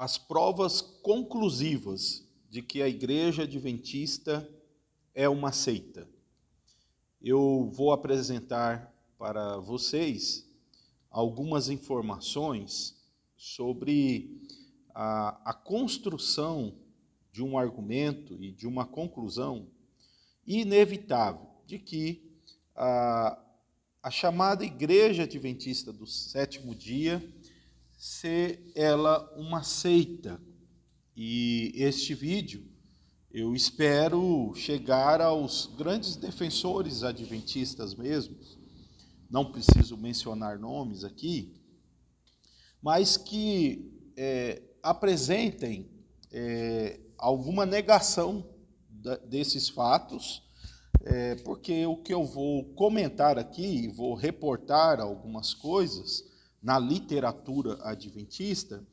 as provas conclusivas de que a Igreja Adventista é uma seita. Eu vou apresentar para vocês algumas informações sobre a construção de um argumento e de uma conclusão inevitável de que a chamada Igreja Adventista do Sétimo Dia ser ela uma seita. E este vídeo eu espero chegar aos grandes defensores adventistas mesmos, não preciso mencionar nomes aqui, mas que apresentem alguma negação desses fatos, porque o que eu vou comentar aqui, vou reportar algumas coisas na literatura adventista,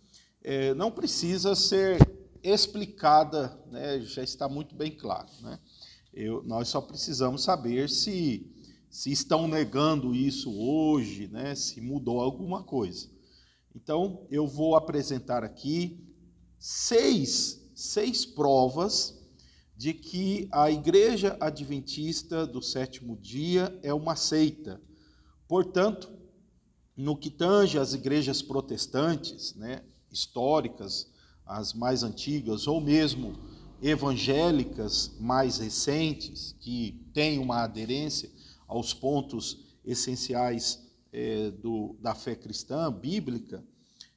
não precisa ser explicada, né? Já está muito bem claro, né? Nós só precisamos saber se estão negando isso hoje, né? Se mudou alguma coisa. Então, eu vou apresentar aqui seis provas de que a Igreja Adventista do Sétimo Dia é uma seita. Portanto, no que tange às igrejas protestantes, né, históricas, as mais antigas, ou mesmo evangélicas mais recentes, que têm uma aderência aos pontos essenciais da fé cristã, bíblica,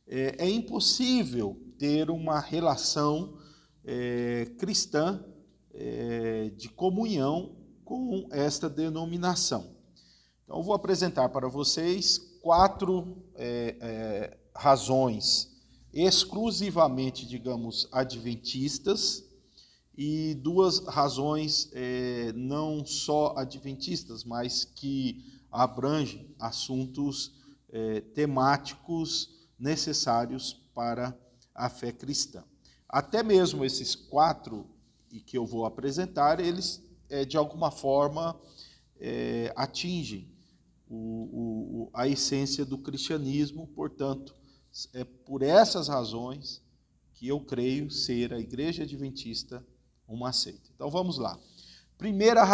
é impossível ter uma relação cristã de comunhão com esta denominação. Então, eu vou apresentar para vocês 4 razões exclusivamente, digamos, adventistas e 2 razões não só adventistas, mas que abrangem assuntos temáticos necessários para a fé cristã. Até mesmo esses 4 que eu vou apresentar, eles de alguma forma atingem a essência do cristianismo. Portanto, é por essas razões que eu creio ser a Igreja Adventista uma seita. Então vamos lá. Primeira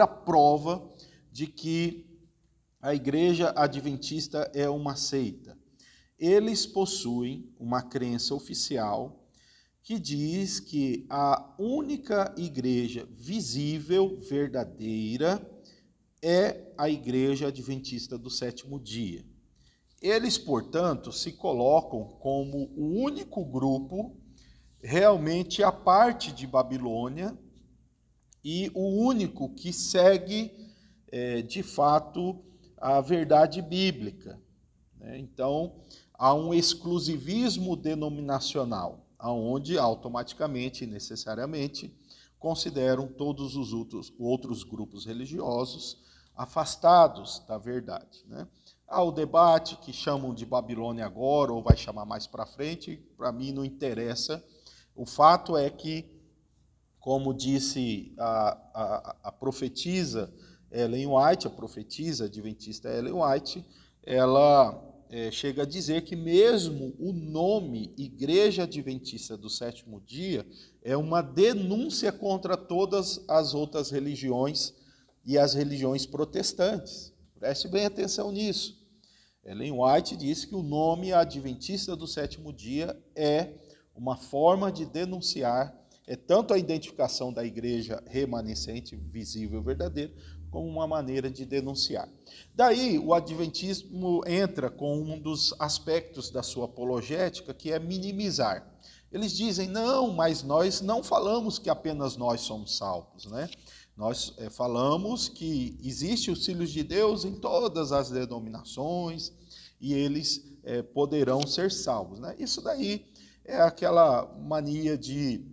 prova de que a Igreja Adventista é uma seita. Eles possuem uma crença oficial que diz que a única igreja visível, verdadeira, é a Igreja Adventista do Sétimo Dia. Eles, portanto, se colocam como o único grupo realmente à parte de Babilônia e o único que segue, de fato, a verdade bíblica. Então, há um exclusivismo denominacional, onde automaticamente e necessariamente consideram todos os outros grupos religiosos afastados da verdade, né? Há o debate que chamam de Babilônia agora, ou vai chamar mais para frente, para mim não interessa. O fato é que, como disse a profetisa Ellen White, a profetisa adventista Ellen White, ela chega a dizer que mesmo o nome Igreja Adventista do Sétimo Dia é uma denúncia contra todas as outras religiões e as religiões protestantes. Preste bem atenção nisso. Ellen White diz que o nome Adventista do Sétimo Dia é uma forma de denunciar tanto a identificação da igreja remanescente, visível, verdadeira, como uma maneira de denunciar. Daí, o adventismo entra com um dos aspectos da sua apologética, que é minimizar. Eles dizem, não, mas nós não falamos que apenas nós somos salvos, né? Nós falamos que existe os filhos de Deus em todas as denominações e eles poderão ser salvos, né? Isso daí é aquela mania de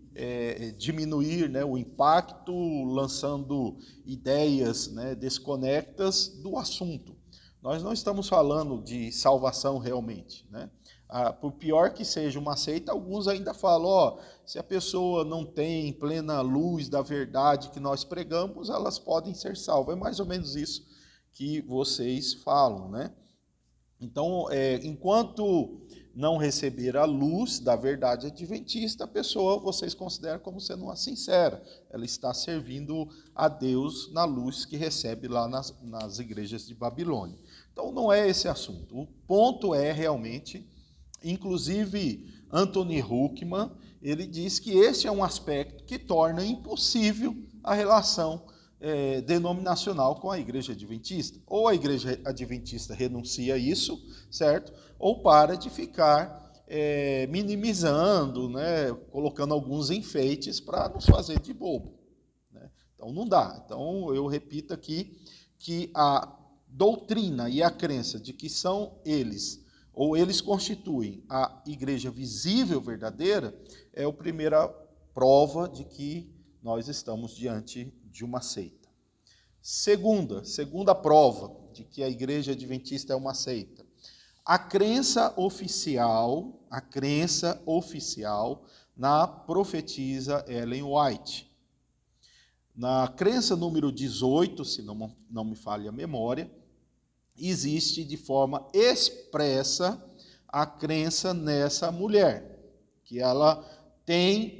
diminuir, né, o impacto, lançando ideias, né, desconectas do assunto. Nós não estamos falando de salvação realmente, né? Por pior que seja uma seita, alguns ainda falam, se a pessoa não tem plena luz da verdade que nós pregamos, elas podem ser salvas. É mais ou menos isso que vocês falam, né? Então, enquanto não receber a luz da verdade adventista, a pessoa vocês consideram como sendo uma sincera. Ela está servindo a Deus na luz que recebe lá nas igrejas de Babilônia. Então não é esse assunto. O ponto é realmente, inclusive Anthony Huckman, ele diz que esse é um aspecto que torna impossível a relação denominacional com a igreja adventista. Ou a igreja adventista renuncia a isso, certo? Ou para de ficar minimizando, né? Colocando alguns enfeites para nos fazer de bobo, né? Então não dá. Então eu repito aqui que a doutrina e a crença de que são eles, ou eles constituem a igreja visível verdadeira, é a primeira prova de que nós estamos diante de uma seita. Segunda prova de que a igreja adventista é uma seita. A crença oficial na profetisa Ellen White. Na crença número 18, se não me falha a memória, existe de forma expressa a crença nessa mulher, que ela tem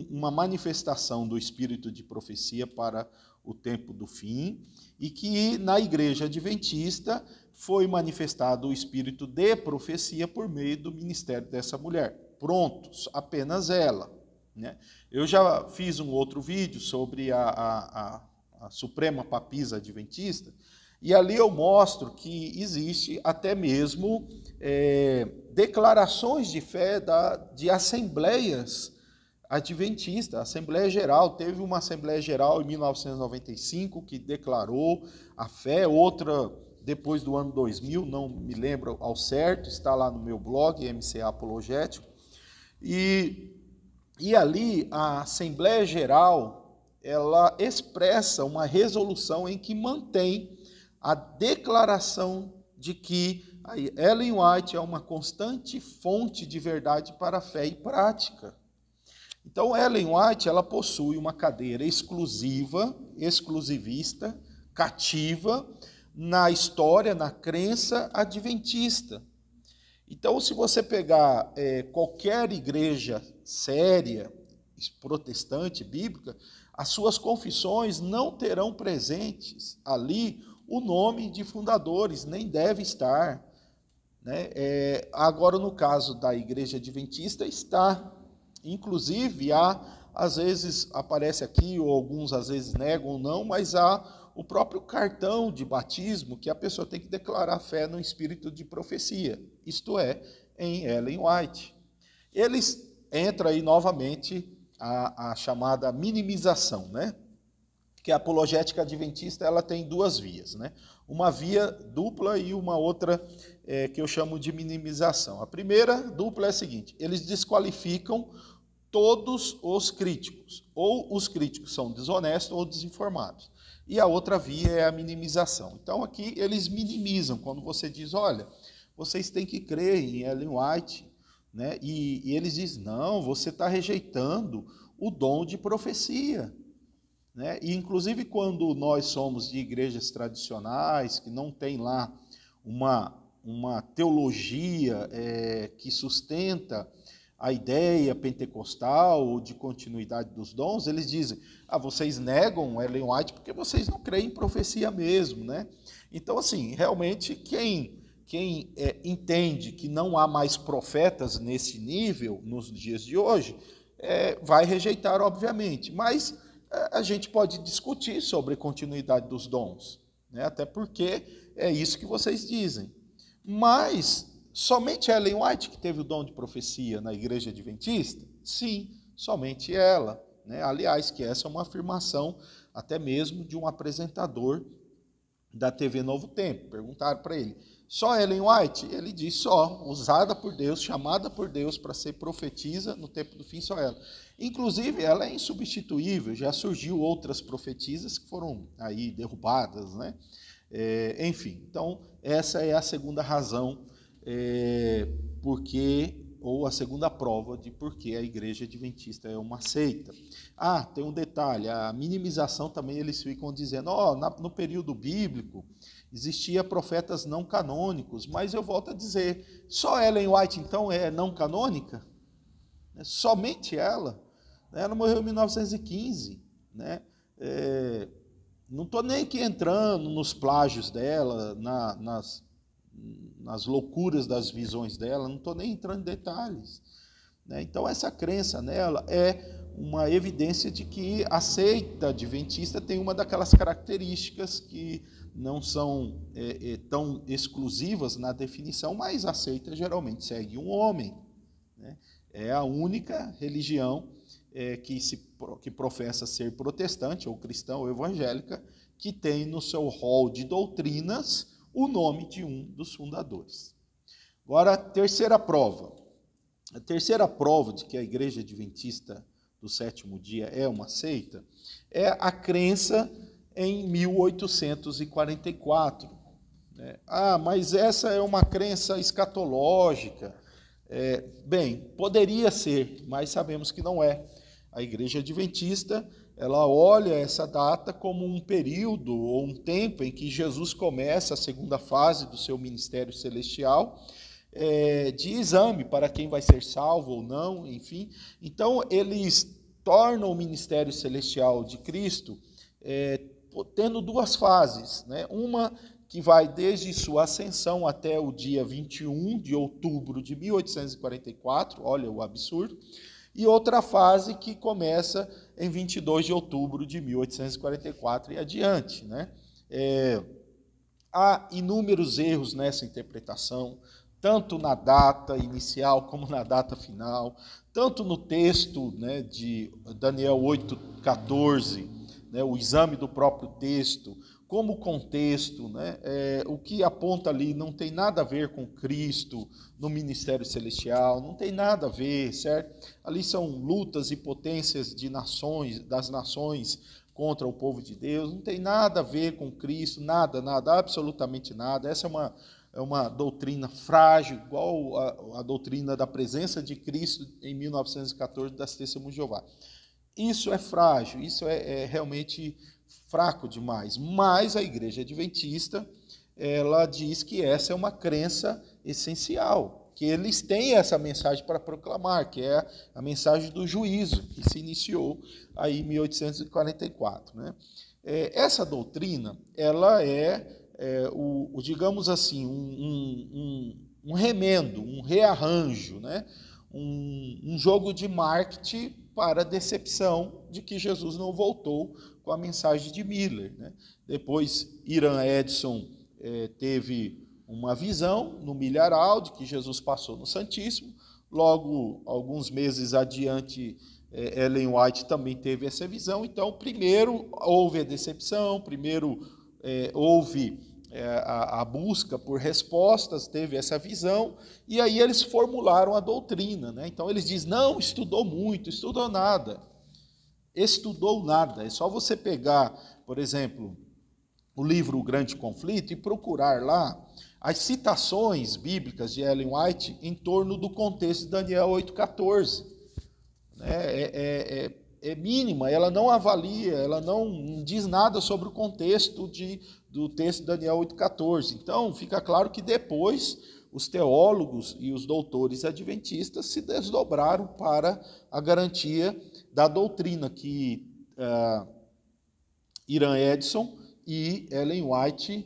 uma manifestação do espírito de profecia para o tempo do fim, e que na igreja adventista foi manifestado o espírito de profecia por meio do ministério dessa mulher. Pronto, apenas ela, né? Eu já fiz um outro vídeo sobre a Suprema Papisa Adventista, e ali eu mostro que existe até mesmo declarações de fé de assembleias adventistas. A Assembleia Geral, teve uma Assembleia Geral em 1995 que declarou a fé, outra depois do ano 2000, não me lembro ao certo, está lá no meu blog, MCA Apologético, e ali a Assembleia Geral, ela expressa uma resolução em que mantém a declaração de que a Ellen White é uma constante fonte de verdade para a fé e prática. Então, Ellen White, ela possui uma cadeira exclusivista, cativa, na história, na crença adventista. Então, se você pegar qualquer igreja séria, protestante, bíblica, as suas confissões não terão presentes ali o nome de fundadores, nem deve estar, né? Agora, no caso da igreja adventista, está. Inclusive, às vezes aparece aqui, ou alguns às vezes negam ou não, mas há o próprio cartão de batismo que a pessoa tem que declarar fé no espírito de profecia, isto é, em Ellen White. Eles entram aí novamente a chamada minimização, né? Que a apologética adventista ela tem duas vias, né? Uma via dupla e uma outra que eu chamo de minimização. A primeira dupla é a seguinte: eles desqualificam todos os críticos, ou os críticos são desonestos ou desinformados. E a outra via é a minimização. Então aqui eles minimizam, quando você diz, olha, vocês têm que crer em Ellen White, né? E eles dizem, não, você está rejeitando o dom de profecia, né? E inclusive quando nós somos de igrejas tradicionais, que não tem lá uma teologia que sustenta a ideia pentecostal ou de continuidade dos dons, eles dizem, vocês negam Ellen White porque vocês não creem em profecia mesmo, né? Então, assim, realmente, quem entende que não há mais profetas nesse nível, nos dias de hoje, vai rejeitar, obviamente, mas a gente pode discutir sobre a continuidade dos dons, né? Até porque é isso que vocês dizem. Mas somente Ellen White que teve o dom de profecia na igreja adventista? Sim, somente ela, né? Aliás, que essa é uma afirmação até mesmo de um apresentador da TV Novo Tempo. Perguntaram para ele, só Ellen White? Ele disse, só, usada por Deus, chamada por Deus para ser profetisa no tempo do fim, só ela. Inclusive, ela é insubstituível, já surgiu outras profetisas que foram aí derrubadas, né? Enfim, então, essa é a segunda razão ou a segunda prova de por que a igreja adventista é uma seita. Tem um detalhe, a minimização também eles ficam dizendo, no período bíblico existia profetas não canônicos, mas eu volto a dizer, só Ellen White então é não canônica? Somente ela? Ela morreu em 1915, né? Não estou nem aqui entrando nos plágios dela, nas loucuras das visões dela, não estou nem entrando em detalhes. Então, essa crença nela é uma evidência de que a seita adventista tem uma daquelas características que não são tão exclusivas na definição, mas a seita geralmente segue um homem. Né? É a única religião que professa ser protestante, ou cristã, ou evangélica, que tem no seu rol de doutrinas o nome de um dos fundadores. Agora, a terceira prova. A terceira prova de que a Igreja Adventista do Sétimo Dia é uma seita é a crença em 1844. Mas essa é uma crença escatológica. Bem, poderia ser, mas sabemos que não é. A Igreja Adventista, ela olha essa data como um período ou um tempo em que Jesus começa a segunda fase do seu ministério celestial, de exame para quem vai ser salvo ou não, enfim. Então, eles tornam o ministério celestial de Cristo tendo duas fases, né? Uma que vai desde sua ascensão até o dia 21 de outubro de 1844, olha o absurdo, e outra fase que começa em 22 de outubro de 1844 e adiante, né? Há inúmeros erros nessa interpretação, tanto na data inicial como na data final, tanto no texto, né, de Daniel 8,14, né, o exame do próprio texto, como o contexto, né, o que aponta ali não tem nada a ver com Cristo no ministério celestial, não tem nada a ver, certo? Ali são lutas e potências das nações contra o povo de Deus, não tem nada a ver com Cristo, nada, absolutamente nada. Essa é uma doutrina frágil, igual a doutrina da presença de Cristo em 1914 das Testemunhas de Jeová. Isso é frágil, isso é realmente fraco demais. Mas a Igreja Adventista, ela diz que essa é uma crença essencial, que eles têm essa mensagem para proclamar, que é a mensagem do juízo, que se iniciou aí em 1844. Né? Essa doutrina, ela digamos assim, um remendo, um rearranjo, né? um jogo de marketing para a decepção de que Jesus não voltou com a mensagem de Miller. Né? Depois, Iran Edson teve uma visão no milharal de que Jesus passou no Santíssimo. Logo, alguns meses adiante, Ellen White também teve essa visão. Então, primeiro houve a decepção, primeiro houve a busca por respostas, teve essa visão, e aí eles formularam a doutrina. Né? Então, eles dizem, não, estudou muito, estudou nada. Estudou nada. É só você pegar, por exemplo, o livro O Grande Conflito e procurar lá as citações bíblicas de Ellen White em torno do contexto de Daniel 8,14. É mínima, ela não avalia, ela não diz nada sobre o contexto do texto de Daniel 8,14. Então, fica claro que depois os teólogos e os doutores adventistas se desdobraram para a garantia da doutrina que Iran Edson e Ellen White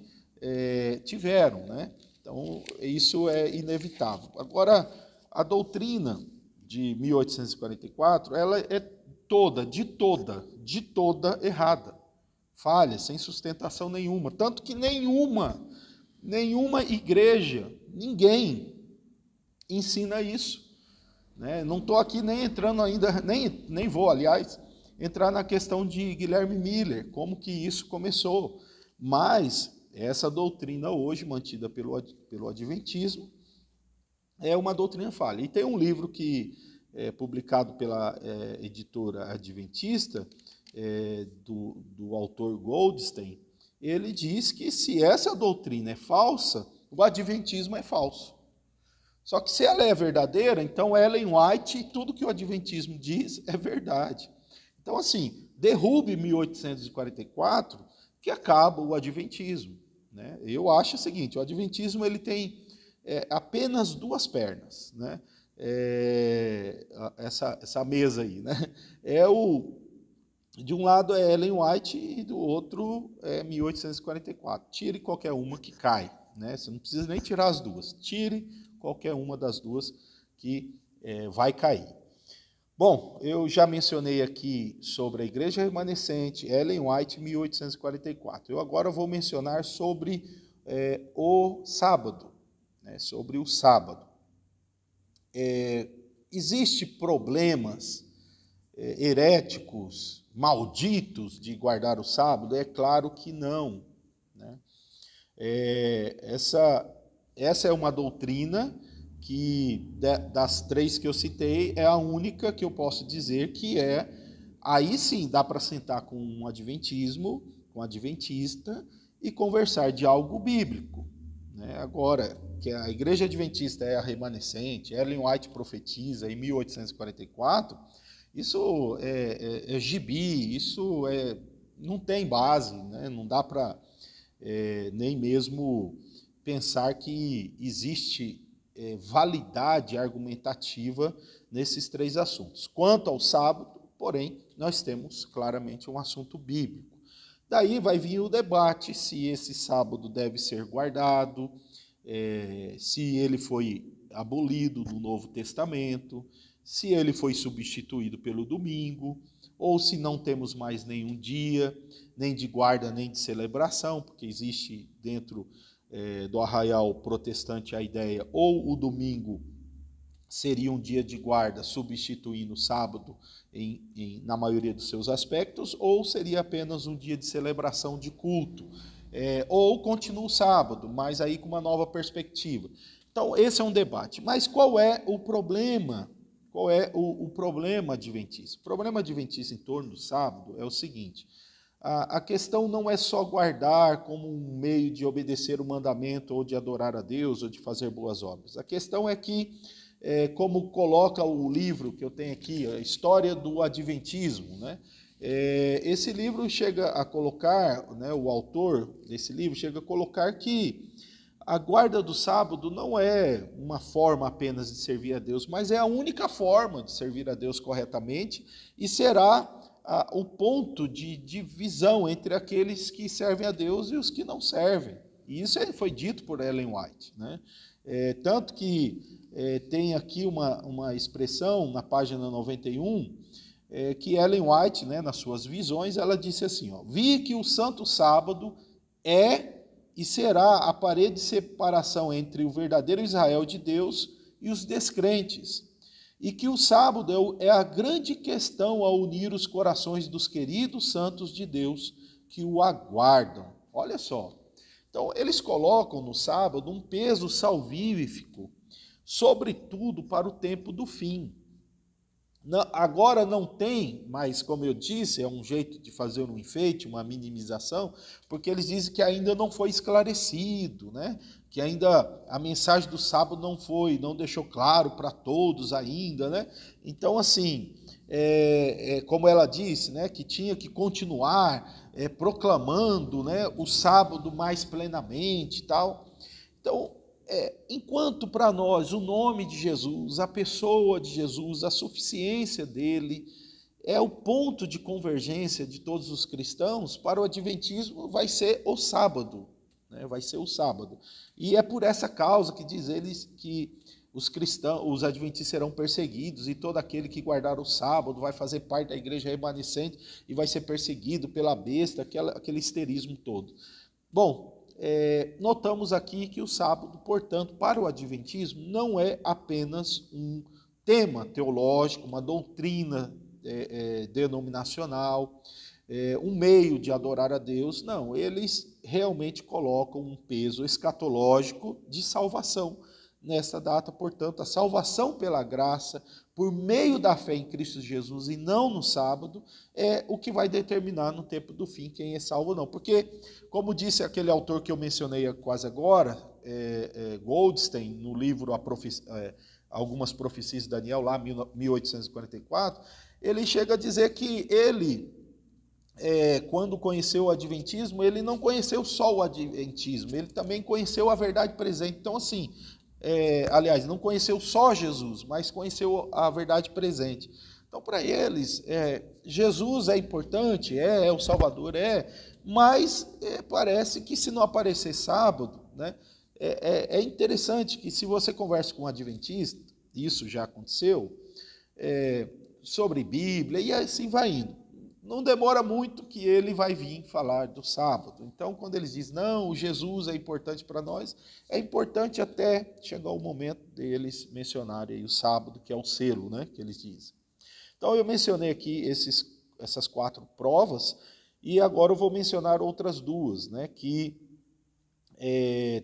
tiveram. Né? Então, isso é inevitável. Agora, a doutrina de 1844, ela é de toda errada, falha, sem sustentação nenhuma, tanto que nenhuma igreja, ninguém ensina isso. Né? Não estou aqui nem entrando ainda, nem vou, aliás, entrar na questão de Guilherme Miller, como que isso começou, mas essa doutrina hoje, mantida pelo Adventismo, é uma doutrina falha. E tem um livro que publicado pela editora adventista, do autor Goldstein. Ele diz que se essa doutrina é falsa, o adventismo é falso. Só que se ela é verdadeira, então Ellen White e tudo que o adventismo diz é verdade. Então, assim, derrube 1844, que acaba o adventismo. né? Eu acho o seguinte, o adventismo ele tem apenas duas pernas, né? Essa mesa aí, né? De um lado é Ellen White e do outro é 1844. Tire qualquer uma que cai, né? Você não precisa nem tirar as duas. Tire qualquer uma das duas que vai cair. Bom, eu já mencionei aqui sobre a Igreja Remanescente, Ellen White, 1844. Eu agora vou mencionar sobre o sábado, né? Sobre o sábado. Existem problemas heréticos, malditos de guardar o sábado? É claro que não, né? Essa é uma doutrina que, das três que eu citei, é a única que eu posso dizer que aí sim dá para sentar com um adventista e conversar de algo bíblico, né? Agora, que a Igreja Adventista é a remanescente, Ellen White profetiza em 1844, isso é gibi, isso não tem base, né? Não dá para nem mesmo pensar que existe validade argumentativa nesses três assuntos. Quanto ao sábado, porém, nós temos claramente um assunto bíblico. Daí vai vir o debate se esse sábado deve ser guardado, se ele foi abolido no Novo Testamento, se ele foi substituído pelo domingo, ou se não temos mais nenhum dia, nem de guarda, nem de celebração, porque existe dentro do arraial protestante a ideia, ou o domingo seria um dia de guarda, substituindo o sábado na maioria dos seus aspectos, ou seria apenas um dia de celebração de culto, ou continua o sábado, mas aí com uma nova perspectiva. Então, esse é um debate. Mas qual é o problema? Qual é o problema adventista? O problema adventista em torno do sábado é o seguinte: a questão não é só guardar como um meio de obedecer o mandamento, ou de adorar a Deus, ou de fazer boas obras. A questão é que, como coloca o livro que eu tenho aqui, a História do Adventismo, né? Esse livro chega a colocar, né, o autor desse livro chega a colocar que a guarda do sábado não é uma forma apenas de servir a Deus, mas é a única forma de servir a Deus corretamente e será o ponto de divisão entre aqueles que servem a Deus e os que não servem. E isso foi dito por Ellen White, né? Tanto que tem aqui uma expressão na página 91, que Ellen White, né, nas suas visões, ela disse assim: vi que o santo sábado é e será a parede de separação entre o verdadeiro Israel de Deus e os descrentes, e que o sábado é a grande questão a unir os corações dos queridos santos de Deus que o aguardam. Olha só. Então, eles colocam no sábado um peso salvífico, sobretudo para o tempo do fim. Agora não tem, mas como eu disse, é um jeito de fazer um enfeite, uma minimização, porque eles dizem que ainda não foi esclarecido, né? Que ainda a mensagem do sábado não deixou claro para todos ainda, né? Então, assim, como ela disse, né, que tinha que continuar proclamando, né, o sábado mais plenamente e tal. Então, enquanto para nós o nome de Jesus, a pessoa de Jesus, a suficiência dele é o ponto de convergência de todos os cristãos, para o adventismo vai ser o sábado, né? Vai ser o sábado. E é por essa causa que diz eles que os adventistas serão perseguidos e todo aquele que guardar o sábado vai fazer parte da igreja remanescente e vai ser perseguido pela besta, aquele histerismo todo. Bom, notamos aqui que o sábado, portanto, para o adventismo, não é apenas um tema teológico, uma doutrina denominacional, um meio de adorar a Deus. Não, eles realmente colocam um peso escatológico de salvação nesta data. Portanto, a salvação pela graça, por meio da fé em Cristo Jesus e não no sábado, é o que vai determinar no tempo do fim quem é salvo ou não. Porque, como disse aquele autor que eu mencionei quase agora, Goldstein, no livro Algumas Profecias de Daniel, lá 1844, ele chega a dizer que ele quando conheceu o Adventismo, ele não conheceu só o Adventismo, ele também conheceu a verdade presente. Então, assim, aliás, não conheceu só Jesus, mas conheceu a verdade presente. Então, para eles, Jesus é importante, é o Salvador, mas parece que se não aparecer sábado, né, é interessante que se você conversa com um adventista, isso já aconteceu, sobre Bíblia, e assim vai indo. Não demora muito que ele vai vir falar do sábado. Então, quando eles dizem, não, o Jesus é importante para nós, é importante até chegar o momento deles mencionarem o sábado, que é o selo, né, que eles dizem. Então, eu mencionei aqui essas 4 provas, e agora eu vou mencionar outras 2, né, que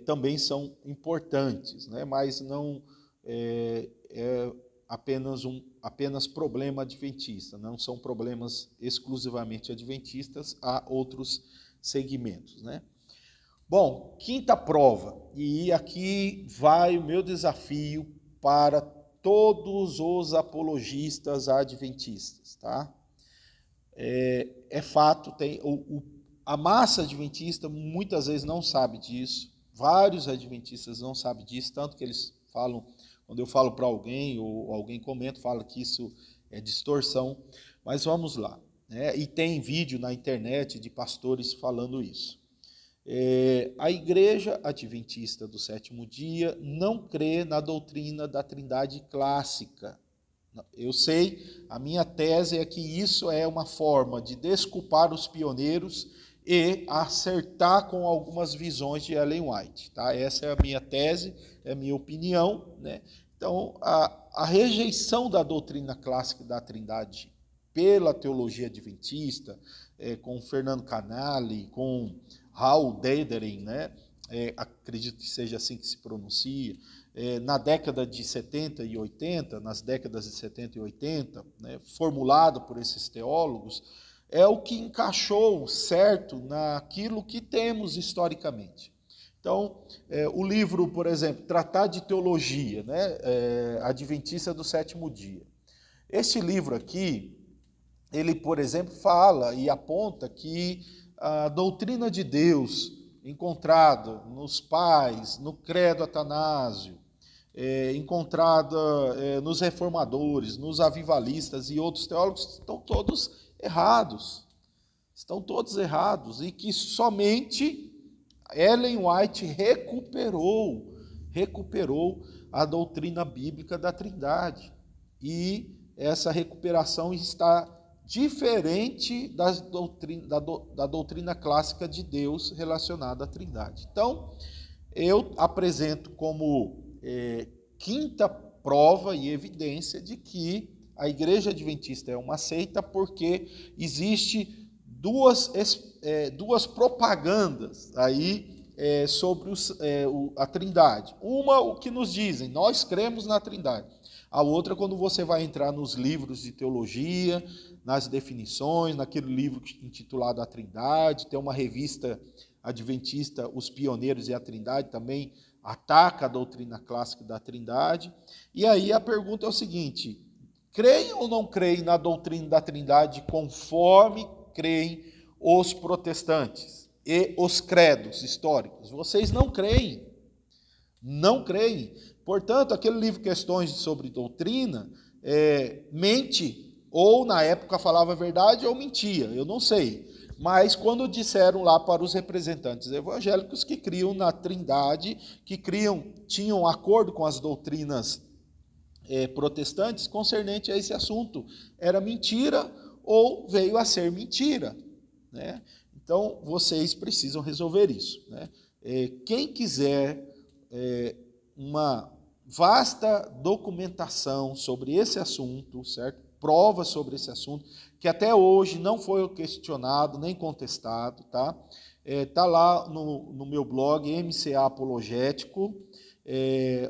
também são importantes, né, mas não é apenas problema adventista, não são problemas exclusivamente adventistas, há outros segmentos, né? Bom, 5ª prova, e aqui vai o meu desafio para todos os apologistas adventistas, tá? Fato, a massa adventista muitas vezes não sabe disso, vários adventistas não sabem disso, tanto que eles falam, quando eu falo para alguém, ou alguém comenta, fala que isso é distorção, mas vamos lá, né? E tem vídeo na internet de pastores falando isso. A Igreja Adventista do Sétimo Dia não crê na doutrina da Trindade clássica. Eu sei, a minha tese é que isso é uma forma de desculpar os pioneiros e acertar com algumas visões de Ellen White. Tá? Essa é a minha tese, é a minha opinião, né? Então, a rejeição da doutrina clássica da Trindade pela teologia adventista, com Fernando Canale, com Hal Dedering, né? Acredito que seja assim que se pronuncia, na década de 70 e 80, nas décadas de 70 e 80, né, formulado por esses teólogos, é o que encaixou certo naquilo que temos historicamente. Então, o livro, por exemplo, Tratado de Teologia, né, Adventista do Sétimo Dia. Este livro aqui, ele, por exemplo, fala e aponta que a doutrina de Deus encontrada nos pais, no credo atanásio, encontrada nos reformadores, nos avivalistas e outros teólogos, estão todos errados. Estão todos errados. E que somente Ellen White recuperou a doutrina bíblica da Trindade. E essa recuperação está diferente da doutrina clássica de Deus relacionada à Trindade. Então, eu apresento como 5ª prova e evidência de que a Igreja Adventista é uma seita, porque existe duas propagandas aí sobre a Trindade. Uma, o que nos dizem, nós cremos na Trindade. A outra, quando você vai entrar nos livros de teologia, nas definições, naquele livro intitulado A Trindade, tem uma revista adventista, Os Pioneiros e a Trindade, também ataca a doutrina clássica da Trindade. E aí a pergunta é o seguinte: creem ou não creem na doutrina da Trindade conforme creem os protestantes e os credos históricos? Vocês não creem. Não creem. Portanto, aquele livro Questões sobre Doutrina mente, ou na época falava a verdade ou mentia, eu não sei. Mas quando disseram lá para os representantes evangélicos que criam na Trindade, que tinham acordo com as doutrinas protestantes concernente a esse assunto, era mentira ou veio a ser mentira, né? Então, vocês precisam resolver isso, né? Quem quiser uma vasta documentação sobre esse assunto, certo? Provas sobre esse assunto, que até hoje não foi questionado nem contestado, tá? Tá lá no meu blog, MCA Apologético,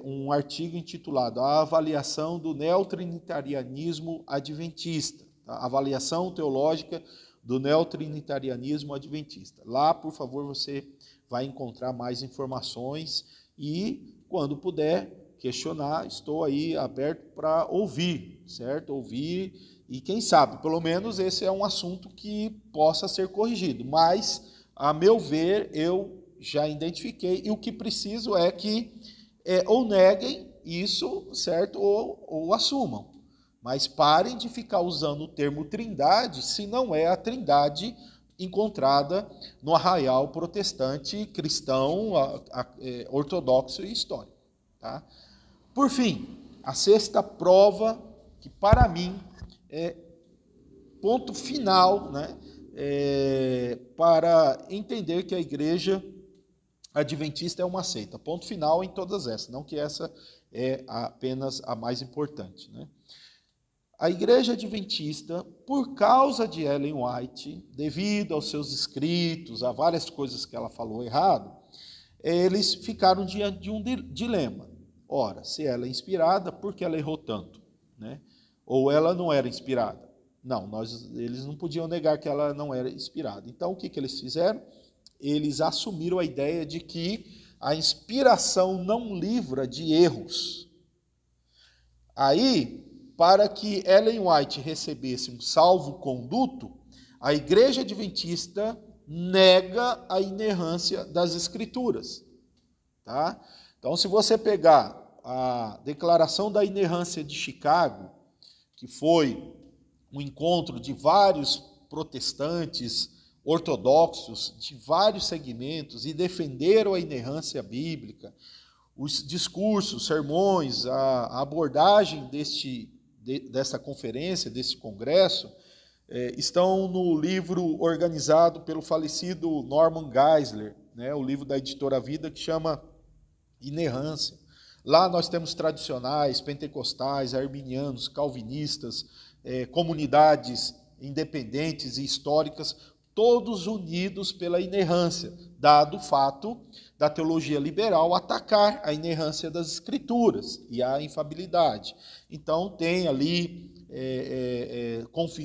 um artigo intitulado A Avaliação do Neotrinitarianismo Adventista, tá? Avaliação teológica do Neotrinitarianismo Adventista. Lá, por favor, você vai encontrar mais informações e, quando puder questionar, estou aí aberto para ouvir, certo? Ouvir E quem sabe, pelo menos esse é um assunto que possa ser corrigido. Mas, a meu ver, eu já identifiquei, e o que preciso é que ou neguem isso, certo, ou assumam. Mas parem de ficar usando o termo trindade, se não é a trindade encontrada no arraial protestante, cristão, ortodoxo e histórico. Tá? Por fim, a sexta prova, que para mim é ponto final, né, para entender que a igreja adventista é uma seita. Ponto final em todas essas, não que essa é apenas a mais importante. Né? A igreja adventista, por causa de Ellen White, devido aos seus escritos, a várias coisas que ela falou errado, eles ficaram diante de um dilema. Ora, se ela é inspirada, por que ela errou tanto? Né? Ou ela não era inspirada? Não, eles não podiam negar que ela não era inspirada. Então, o que eles fizeram? Eles assumiram a ideia de que a inspiração não livra de erros. Aí, para que Ellen White recebesse um salvo-conduto, a igreja adventista nega a inerrância das Escrituras. Tá? Então, se você pegar a Declaração da Inerrância de Chicago, que foi um encontro de vários protestantes ortodoxos, de vários segmentos, e defenderam a inerrância bíblica, os discursos, sermões, a abordagem dessa conferência, desse congresso, estão no livro organizado pelo falecido Norman Geisler, né, o livro da editora Vida, que chama Inerrância. Lá nós temos tradicionais, pentecostais, arminianos, calvinistas, comunidades independentes e históricas, todos unidos pela inerrância, dado o fato da teologia liberal atacar a inerrância das Escrituras e a infabilidade. Então tem ali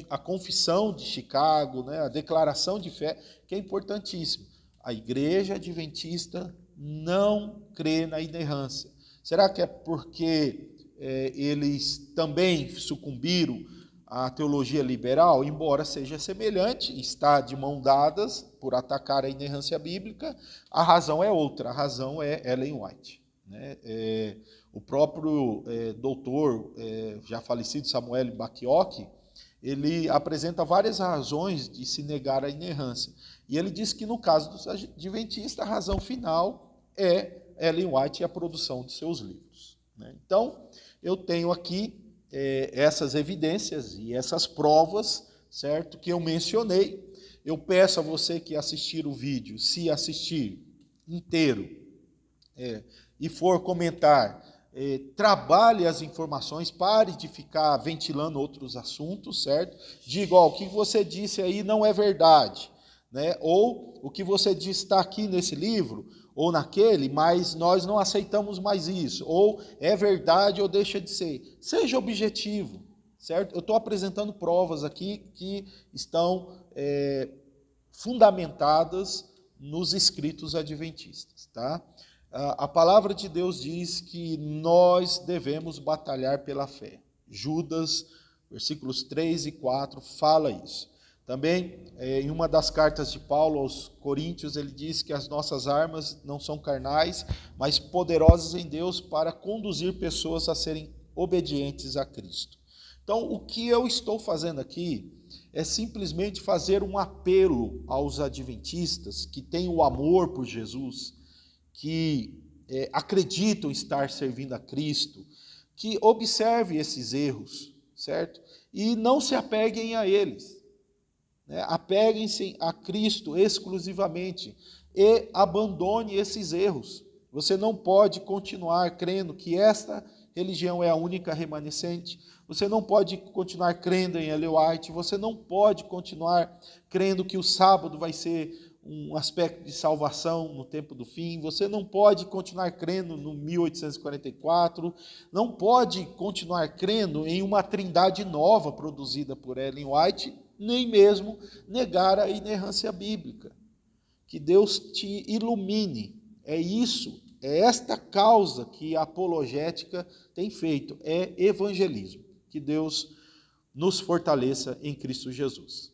a Confissão de Chicago, né, a Declaração de Fé, que é importantíssimo. A igreja adventista não crê na inerrância. Será que é porque eles também sucumbiram à teologia liberal? Embora seja semelhante, está de mãos dadas por atacar a inerrância bíblica, a razão é outra, a razão é Ellen White. Né? O próprio doutor, já falecido Samuel Bacchiocchi, ele apresenta várias razões de se negar a inerrância. E ele diz que no caso dos adventistas, a razão final é Ellen White e a produção de seus livros. Né? Então, eu tenho aqui essas evidências e essas provas, certo, que eu mencionei. Eu peço a você que assistir o vídeo, se assistir inteiro e for comentar, trabalhe as informações, pare de ficar ventilando outros assuntos, certo? Diga, o que você disse aí não é verdade, né? Ou o que você disse está aqui nesse livro, ou naquele, mas nós não aceitamos mais isso, ou é verdade ou deixa de ser. Seja objetivo, certo? Eu estou apresentando provas aqui que estão fundamentadas nos escritos adventistas, tá? A palavra de Deus diz que nós devemos batalhar pela fé. Judas, versículos 3 e 4, fala isso. Também, em uma das cartas de Paulo aos Coríntios, ele diz que as nossas armas não são carnais, mas poderosas em Deus para conduzir pessoas a serem obedientes a Cristo. Então, o que eu estou fazendo aqui é simplesmente fazer um apelo aos adventistas que têm o amor por Jesus, que acreditam estar servindo a Cristo, que observem esses erros, certo? E não se apeguem a eles. Apeguem-se a Cristo exclusivamente e abandone esses erros. Você não pode continuar crendo que esta religião é a única remanescente. Você não pode continuar crendo em Ellen White. Você não pode continuar crendo que o sábado vai ser um aspecto de salvação no tempo do fim. Você não pode continuar crendo no 1844. Não pode continuar crendo em uma trindade nova produzida por Ellen White, nem mesmo negar a inerrância bíblica. Que Deus te ilumine. É isso, é esta causa que a apologética tem feito, é evangelismo. Que Deus nos fortaleça em Cristo Jesus.